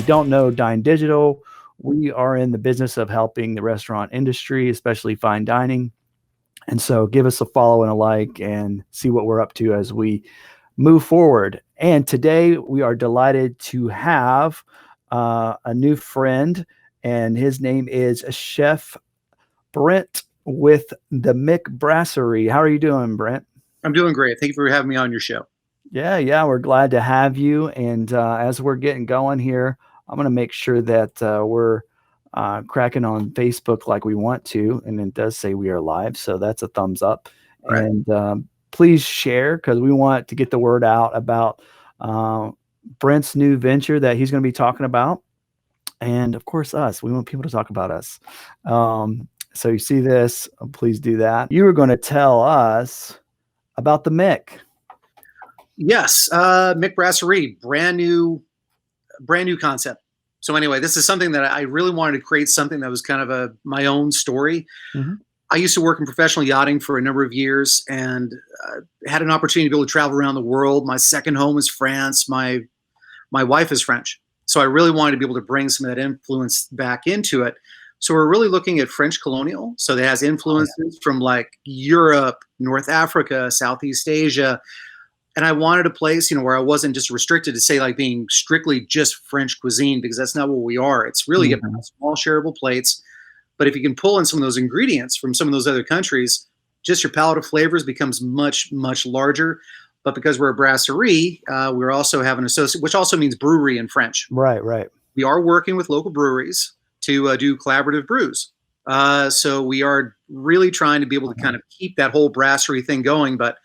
don't know Dine.Digital, we are in the business of helping the restaurant industry, especially fine dining. And so give us a follow and a like and see what we're up to as we move forward. And today we are delighted to have a new friend, and his name is Chef Brent with the Mick Brasserie. How are you doing, Brent? I'm doing great. Thank you for having me on your show. Yeah, we're glad to have you. And as we're getting going here, I'm going to make sure that we're cracking on Facebook like we want to. And it does say we are live, so that's a thumbs up. All right. And please share, because we want to get the word out about Brent's new venture that he's going to be talking about. And of course, us. We want people to talk about us. So you see this, please do that. You were going to tell us about the Mick. Yes, Mick Brasserie, brand new concept. So anyway, this is something that I really wanted to create, something that was kind of my own story. Mm-hmm. I used to work in professional yachting for a number of years, and had an opportunity to be able to travel around the world. My second home is France. My wife is French, so I really wanted to be able to bring some of that influence back into it. So we're really looking at French colonial. So it has influences from like Europe, North Africa, Southeast Asia. And I wanted a place, where I wasn't just restricted to say like being strictly just French cuisine, because that's not what we are. It's really about small shareable plates. But if you can pull in some of those ingredients from some of those other countries, just your palette of flavors becomes much, much larger. But because we're a brasserie, we also have an associate, which also means brewery in French. Right. We are working with local breweries to do collaborative brews. So we are really trying to be able to kind of keep that whole brasserie thing going. But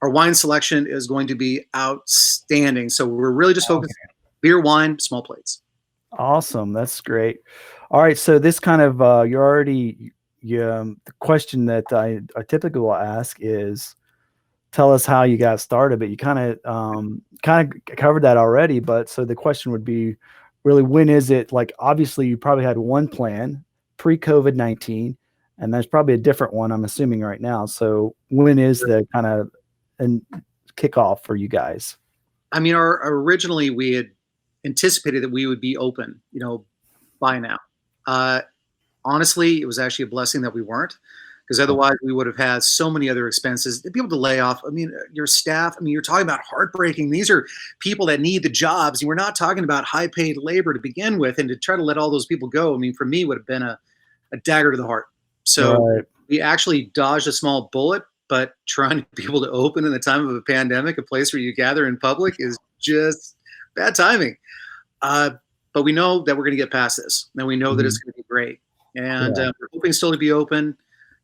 our wine selection is going to be outstanding. So we're really just focused on beer, wine, small plates. Awesome. That's great. All right. So this kind of, the question that I typically will ask is, tell us how you got started, but you kind of covered that already. But so the question would be really, when is it, like, obviously you probably had one plan pre-COVID-19, and there's probably a different one, I'm assuming, right now. So when is the kind of kickoff for you guys? I mean, originally we had anticipated that we would be open, by now. Honestly, it was actually a blessing that we weren't, because otherwise we would have had so many other expenses to be able to lay off. I mean, your staff, you're talking about heartbreaking. These are people that need the jobs. And we're not talking about high paid labor to begin with. And to try to let all those people go, for me, would have been a dagger to the heart. So we actually dodged a small bullet, but trying to be able to open in the time of a pandemic, a place where you gather in public, is just bad timing. But we know that we're going to get past this, and we know that it's going to be great. And we're hoping still to be open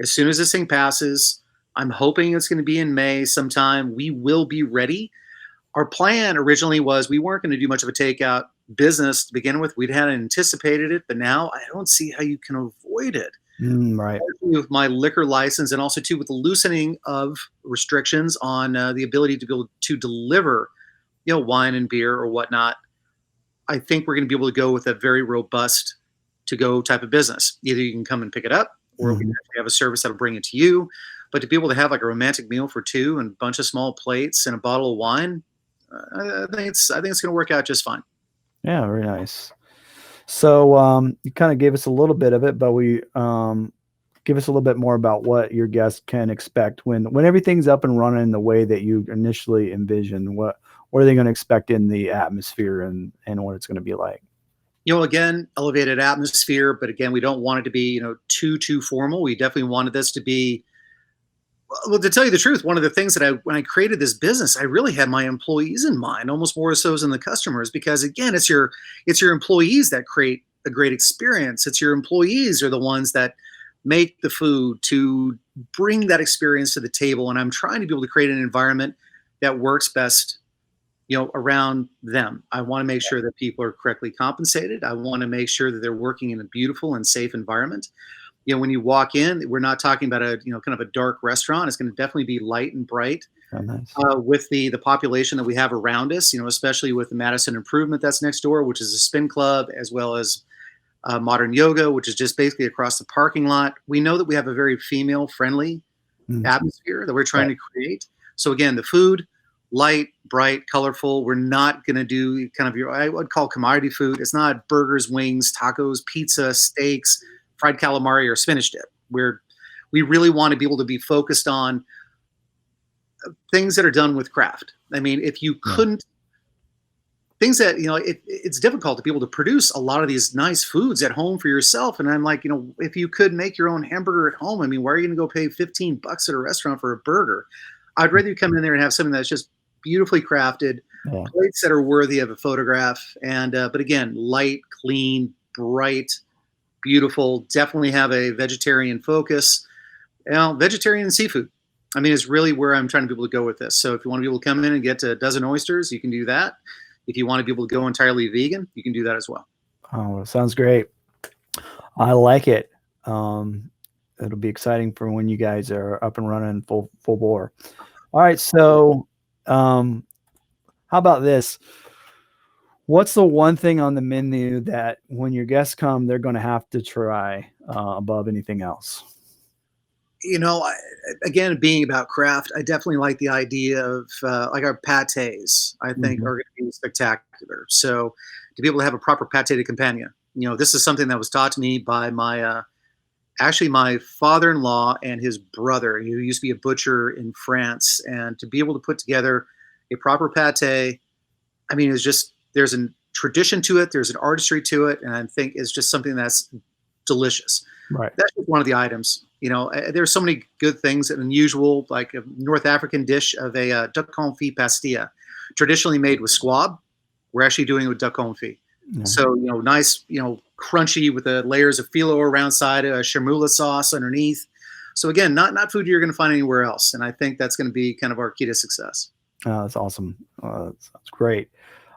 as soon as this thing passes. I'm hoping it's going to be in May sometime. We will be ready. Our plan originally was we weren't going to do much of a takeout business to begin with. We'd had anticipated it, but now I don't see how you can avoid it. Right. With my liquor license, and also too with the loosening of restrictions on the ability to be able to deliver, wine and beer or whatnot, I think we're going to be able to go with a very robust to-go type of business. Either you can come and pick it up, or we can actually have a service that'll bring it to you. But to be able to have like a romantic meal for two and a bunch of small plates and a bottle of wine, I think it's going to work out just fine. Yeah, very nice. So you kind of gave us a little bit of it, but we give us a little bit more about what your guests can expect when everything's up and running the way that you initially envisioned. What are they going to expect in the atmosphere and what it's going to be like? Again, elevated atmosphere, but again, we don't want it to be, too formal. We definitely wanted this to be, well, to tell you the truth, one of the things that when I created this business, I really had my employees in mind, almost more so than the customers, because again, it's your employees that create a great experience. It's your employees are the ones that make the food to bring that experience to the table. And I'm trying to be able to create an environment that works best, around them. I want to make sure that people are correctly compensated. I want to make sure that they're working in a beautiful and safe environment. When you walk in, we're not talking about a, kind of a dark restaurant. It's going to definitely be light and bright. Oh, nice. With the population that we have around us, especially with the Madison Improvement that's next door, which is a spin club, as well as modern yoga, which is just basically across the parking lot. We know that we have a very female friendly atmosphere that we're trying to create. So again, the food, light, bright, colorful. We're not going to do kind of I would call commodity food. It's not burgers, wings, tacos, pizza, steaks, fried calamari, or spinach dip. We really want to be able to be focused on things that are done with craft. I mean, if you Yeah. couldn't, things that, it's difficult to be able to produce a lot of these nice foods at home for yourself. And I'm like, if you could make your own hamburger at home, I mean, why are you going to go pay $15 at a restaurant for a burger? I'd rather you come in there and have something that's just beautifully crafted, Yeah. plates that are worthy of a photograph. And, but again, light, clean, bright, beautiful, definitely have a vegetarian focus. Vegetarian and seafood. I mean, it's really where I'm trying to be able to go with this. So if you want to be able to come in and get a dozen oysters, you can do that. If you want to be able to go entirely vegan, you can do that as well. Oh, sounds great. I like it. It'll be exciting for when you guys are up and running full bore. All right. So, how about this? What's the one thing on the menu that when your guests come, they're going to have to try above anything else? Again, being about craft, I definitely like the idea of like our pates. I think Mhm. are going to be spectacular. So to be able to have a proper pate de compagnie, this is something that was taught to me by my actually my father-in-law and his brother, who used to be a butcher in France, and to be able to put together a proper pate, I mean, it's just there's a tradition to it, there's an artistry to it, and I think it's just something that's delicious. Right. That's just one of the items. There's so many good things and unusual, like a North African dish of a duck confit pastilla, traditionally made with squab. We're actually doing it with duck confit. Yeah. So, nice, crunchy with the layers of filo around side, a chermoula sauce underneath. So again, not food you're going to find anywhere else. And I think that's going to be kind of our key to success. Oh, that's awesome. That sounds great.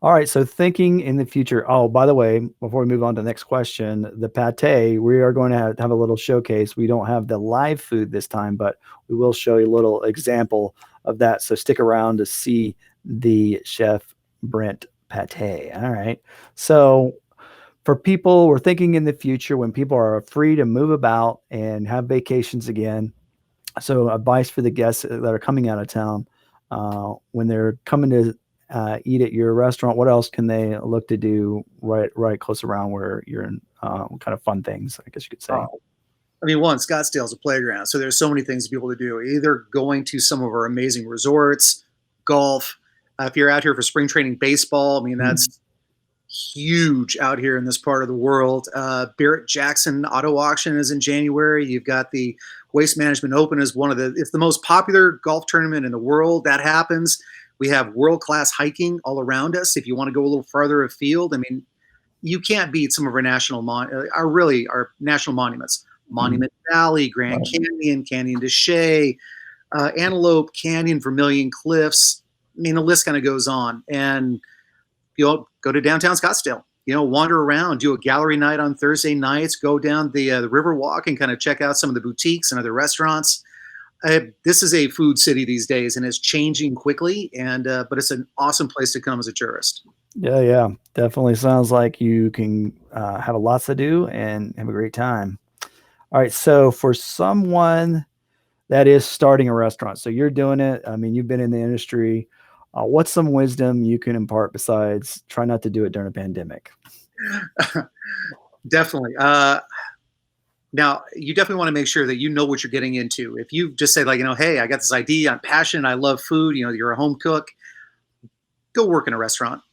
All right. So thinking in the future. Oh, by the way, before we move on to the next question, the pate, we are going to have a little showcase. We don't have the live food this time, but we will show you a little example of that. So stick around to see the chef Brent pate. All right. So for people, we're thinking in the future when people are free to move about and have vacations again. So advice for the guests that are coming out of town, when they're coming to eat at your restaurant, what else can they look to do right close around where you're in? What kind of fun things, I guess you could say. I mean, one, Scottsdale is a playground, so there's so many things to be able to do. Either going to some of our amazing resorts, golf. If you're out here for spring training baseball, I mean, that's huge out here in this part of the world. Barrett Jackson Auto Auction is in January. You've got the Waste Management Open is it's the most popular golf tournament in the world. That happens. We have world-class hiking all around us. If you want to go a little farther afield, I mean, you can't beat some of our our national monuments. Monument Valley, Grand Canyon, Canyon de Chelly, Antelope Canyon, Vermilion Cliffs. I mean, the list kind of goes on. And go to downtown Scottsdale. Wander around, do a gallery night on Thursday nights, go down the river walk and kind of check out some of the boutiques and other restaurants. This is a food city these days, and it's changing quickly. And but it's an awesome place to come as a tourist. Yeah, definitely sounds like you can have lots to do and have a great time. All right, so for someone that is starting a restaurant, so you're doing it. I mean, you've been in the industry. What's some wisdom you can impart besides try not to do it during a pandemic? Definitely. Now, you definitely want to make sure that you know what you're getting into. If you just say, like, hey, I got this idea, I'm passionate, I love food, you're a home cook, go work in a restaurant.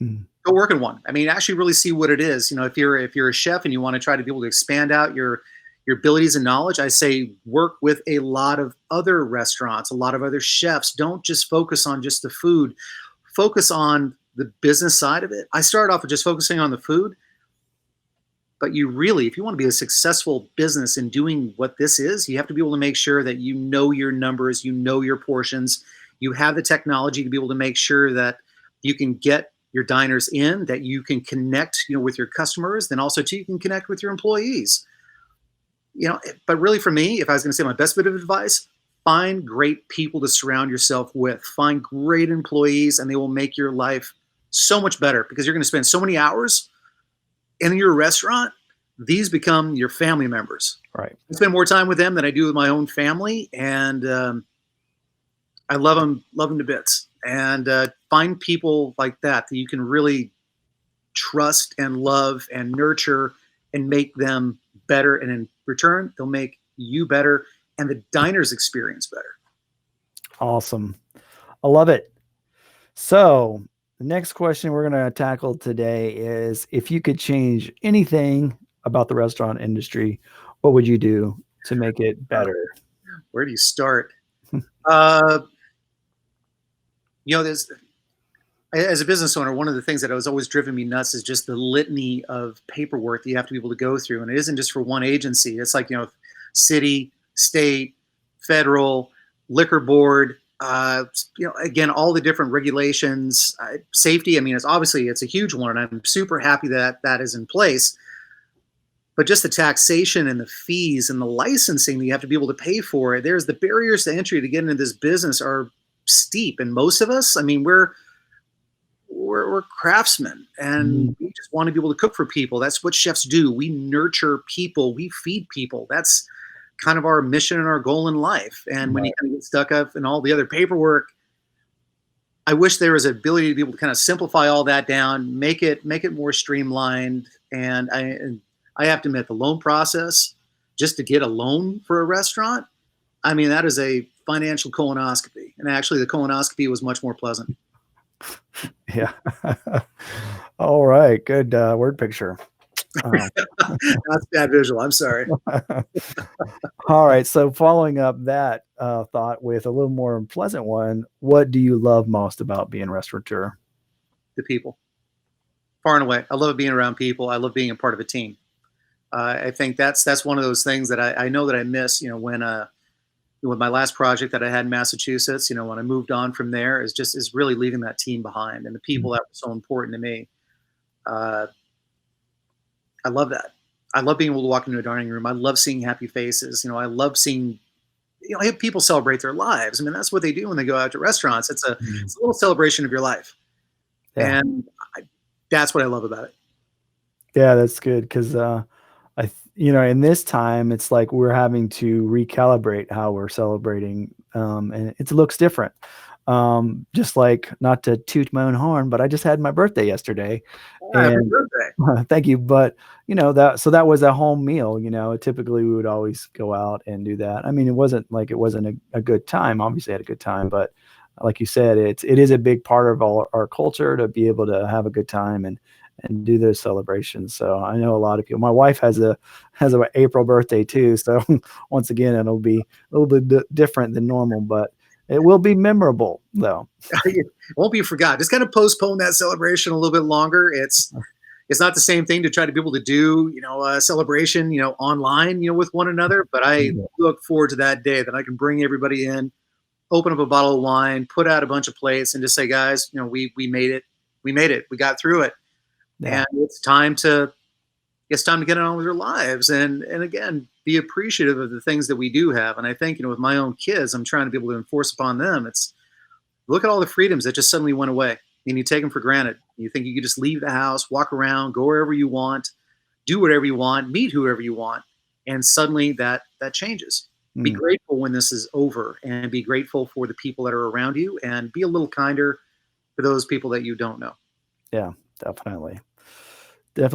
Go work in one. I mean, actually really see what it is. If you're a chef and you want to try to be able to expand out your abilities and knowledge, I say work with a lot of other restaurants, a lot of other chefs. Don't just focus on just the food. Focus on the business side of it. I started off with just focusing on the food, but if you want to be a successful business in doing what this is, you have to be able to make sure that you know your numbers, you know your portions, you have the technology to be able to make sure that you can get your diners in, that you can connect, with your customers, then also too, you can connect with your employees. But really for me, if I was going to say my best bit of advice, find great people to surround yourself with, find great employees, and they will make your life so much better because you're going to spend so many hours in your restaurant. These become your family members. Right. I spend more time with them than I do with my own family. And I love them to bits. and find people like that you can really trust and love and nurture and make them better. And in return, they'll make you better and the diner's experience better. Awesome. I love it. So the next question we're going to tackle today is, if you could change anything about the restaurant industry, what would you do to make it better? Where do you start? uh, there's as a business owner, one of the things that has always driven me nuts is just the litany of paperwork that you have to be able to go through. And it isn't just for one agency. It's like, city, state, federal, liquor board, again, all the different regulations, safety. I mean, it's a huge one. And I'm super happy that that is in place. But just the taxation and the fees and the licensing that you have to be able to pay for, there's the barriers to entry to get into this business are steep. And most of us, I mean, we're craftsmen and we just want to be able to cook for people. That's what chefs do. We nurture people. We feed people. That's kind of our mission and our goal in life. And when you kind of get stuck up in all the other paperwork, I wish there was an ability to be able to kind of simplify all that down, make it more streamlined. And I have to admit, the loan process, just to get a loan for a restaurant, I mean, that is a financial colonoscopy. And actually the colonoscopy was much more pleasant. Yeah. All right. Good word picture. That's bad visual. I'm sorry. All right. So following up that thought with a little more pleasant one, what do you love most about being a restaurateur? The people. Far and away. I love being around people. I love being a part of a team. I think that's one of those things that I know that I miss, when with my last project that I had in Massachusetts, when I moved on from there, is really leaving that team behind and the people that were so important to me. I love that. I love being able to walk into a dining room. I love seeing happy faces. I love seeing, people celebrate their lives. I mean, that's what they do when they go out to restaurants. It's a little celebration of your life. Yeah. And that's what I love about it. Yeah, that's good. Cause, in this time, it's like we're having to recalibrate how we're celebrating, and it looks different. Just like, not to toot my own horn, but I just had my birthday yesterday. Happy birthday! Thank you. But that was a home meal. Typically we would always go out and do that. I mean, it wasn't a good time. Obviously, I had a good time, but like you said, it is a big part of our culture to be able to have a good time and do those celebrations. So I know a lot of people. My wife has an April birthday too. So once again, it'll be a little bit different than normal, but it will be memorable though. It won't be forgotten. Just kind of postpone that celebration a little bit longer. It's not the same thing to try to be able to do, a celebration, online, with one another. But I look forward to that day that I can bring everybody in, open up a bottle of wine, put out a bunch of plates, and just say, guys, we made it. We made it. We got through it. Yeah. And it's time to get on with our lives and again, be appreciative of the things that we do have. And I think, with my own kids, I'm trying to be able to enforce upon them. It's look at all the freedoms that just suddenly went away and you take them for granted. You think you could just leave the house, walk around, go wherever you want, do whatever you want, meet whoever you want. And suddenly that changes. Be grateful when this is over and be grateful for the people that are around you and be a little kinder for those people that you don't know. Yeah. Definitely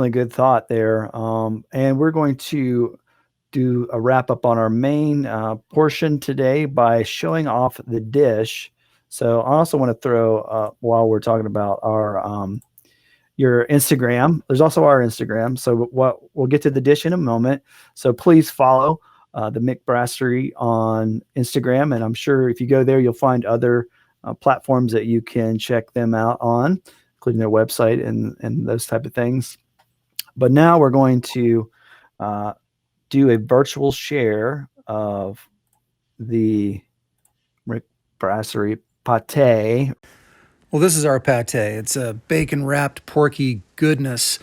good thought there. And we're going to do a wrap up on our main portion today by showing off the dish. So I also want to throw, while we're talking about your Instagram, there's also our Instagram. So we'll get to the dish in a moment. So please follow the Mick Brasserie on Instagram. And I'm sure if you go there, you'll find other platforms that you can check them out on, including their website and those type of things. But now we're going to do a virtual share of the Mick Brasserie pate. Well, this is our pate. It's a bacon-wrapped porky goodness.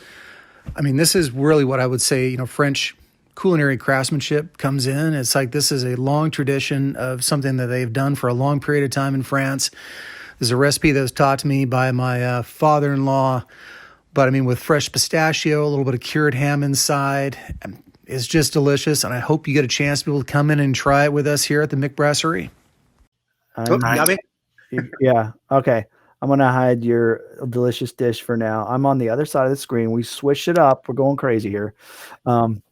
I mean, this is really what I would say, French culinary craftsmanship comes in. It's like this is a long tradition of something that they've done for a long period of time in France. There's a recipe that was taught to me by my father-in-law. But I mean, with fresh pistachio, a little bit of cured ham inside, it's just delicious. And I hope you get a chance to be able to come in and try it with us here at the Mick Brasserie. Yummy. Yeah. Okay. I'm gonna hide your delicious dish for now. I'm on the other side of the screen. We switched it up. We're going crazy here. Um,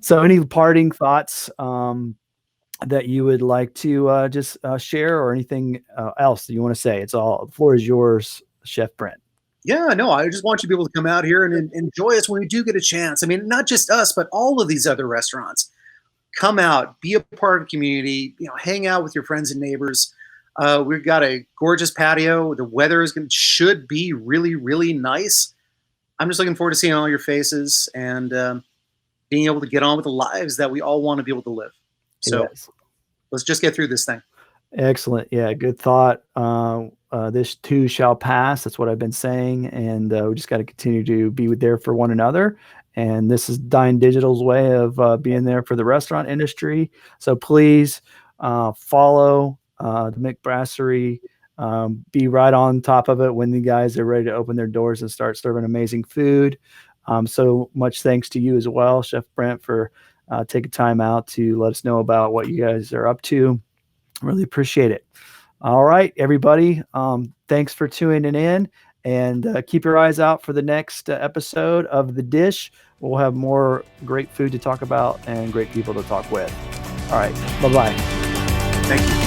so, any parting thoughts that you would like to just share, or anything else that you want to say? The floor is yours, Chef Brent. Yeah, no, I just want you to be able to come out here and enjoy us when we do get a chance. I mean, not just us, but all of these other restaurants. Come out, be a part of the community, hang out with your friends and neighbors. We've got a gorgeous patio. The weather should be really, really nice. I'm just looking forward to seeing all your faces and being able to get on with the lives that we all want to be able to live. So Yes. let's just get through this thing. Excellent. Yeah, good thought. This too shall pass. That's what I've been saying, and we just got to continue to be there for one another. And this is Dine.Digital's way of being there for the restaurant industry. So please follow the Mick Brasserie. Be right on top of it when the guys are ready to open their doors and start serving amazing food. So much thanks to you as well, Chef Brent, for taking time out to let us know about what you guys are up to. Really appreciate it. All right, everybody. Thanks for tuning in, and keep your eyes out for the next episode of The Dish. We'll have more great food to talk about and great people to talk with. All right. Bye-bye. Thank you.